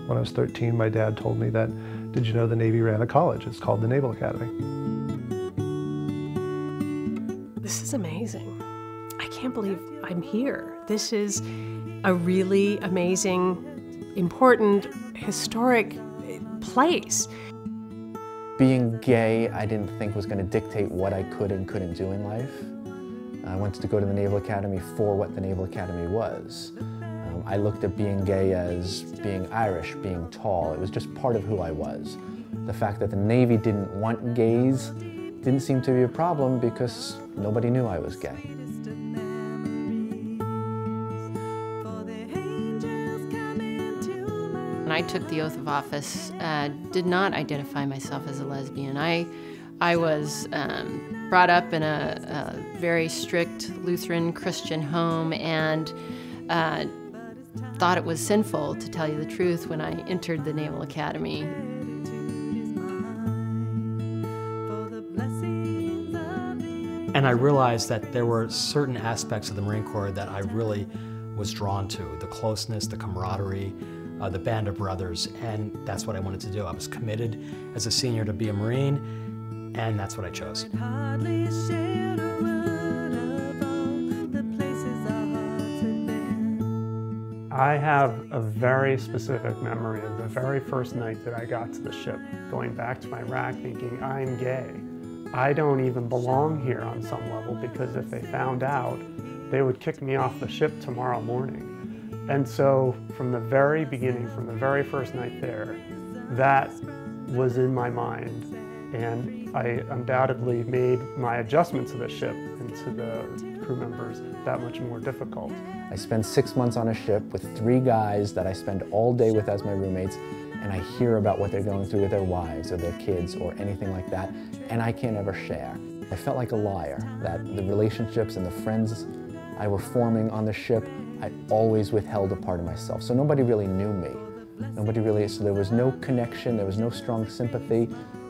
When I was 13, my dad told me that, did you know the Navy ran a college? It's called the Naval Academy. This is amazing. I can't believe I'm here. This is a really amazing, important, historic place. Being gay, I didn't think was going to dictate what I could and couldn't do in life. I wanted to go to the Naval Academy for what the Naval Academy was. I looked at being gay as being Irish, being tall. It was just part of who I was. The fact that the Navy didn't want gays didn't seem to be a problem because nobody knew I was gay. When I took the oath of office, did not identify myself as a lesbian. I was brought up in a very strict Lutheran Christian home and thought it was sinful, to tell you the truth, when I entered the Naval Academy. And I realized that there were certain aspects of the Marine Corps that I really was drawn to. The closeness, the camaraderie, the band of brothers, and that's what I wanted to do. I was committed as a senior to be a Marine, and that's what I chose. I have a very specific memory of the very first night that I got to the ship, going back to my rack thinking, I'm gay. I don't even belong here on some level, because if they found out, they would kick me off the ship tomorrow morning. And so from the very beginning, from the very first night there, that was in my mind. And I undoubtedly made my adjustment to the ship and to the crew members that much more difficult. I spent 6 months on a ship with 3 guys that I spend all day with as my roommates, and I hear about what they're going through with their wives or their kids or anything like that, and I can't ever share. I felt like a liar, that the relationships and the friends I were forming on the ship, I always withheld a part of myself. So nobody really knew me. So there was no connection, there was no strong sympathy.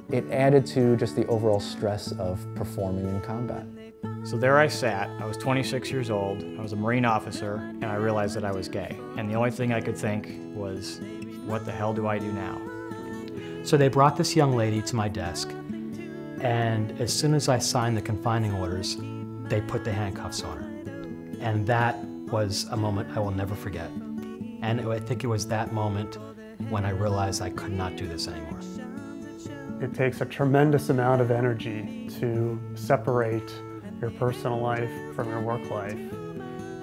It added to just the overall stress of performing in combat. So there I sat, I was 26 years old, I was a Marine officer, and I realized that I was gay. And the only thing I could think was, what the hell do I do now? So they brought this young lady to my desk, and as soon as I signed the confining orders, they put the handcuffs on her. And that was a moment I will never forget. And I think it was that moment when I realized I could not do this anymore. It takes a tremendous amount of energy to separate your personal life from your work life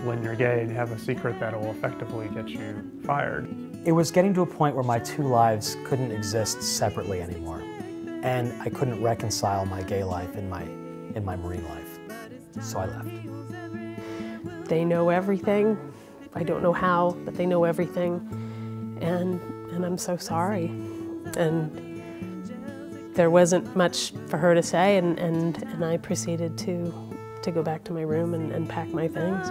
when you're gay and you have a secret that will effectively get you fired. It was getting to a point where my 2 lives couldn't exist separately anymore. And I couldn't reconcile my gay life and my Marine life. So I left. They know everything. I don't know how, but they know everything. And I'm so sorry. And there wasn't much for her to say, and I proceeded to go back to my room and pack my things.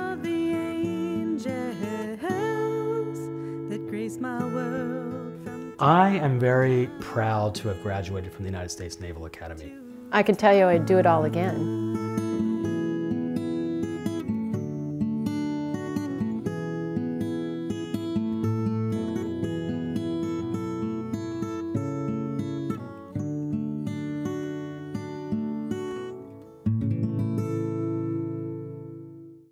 I am very proud to have graduated from the United States Naval Academy. I can tell you I'd do it all again.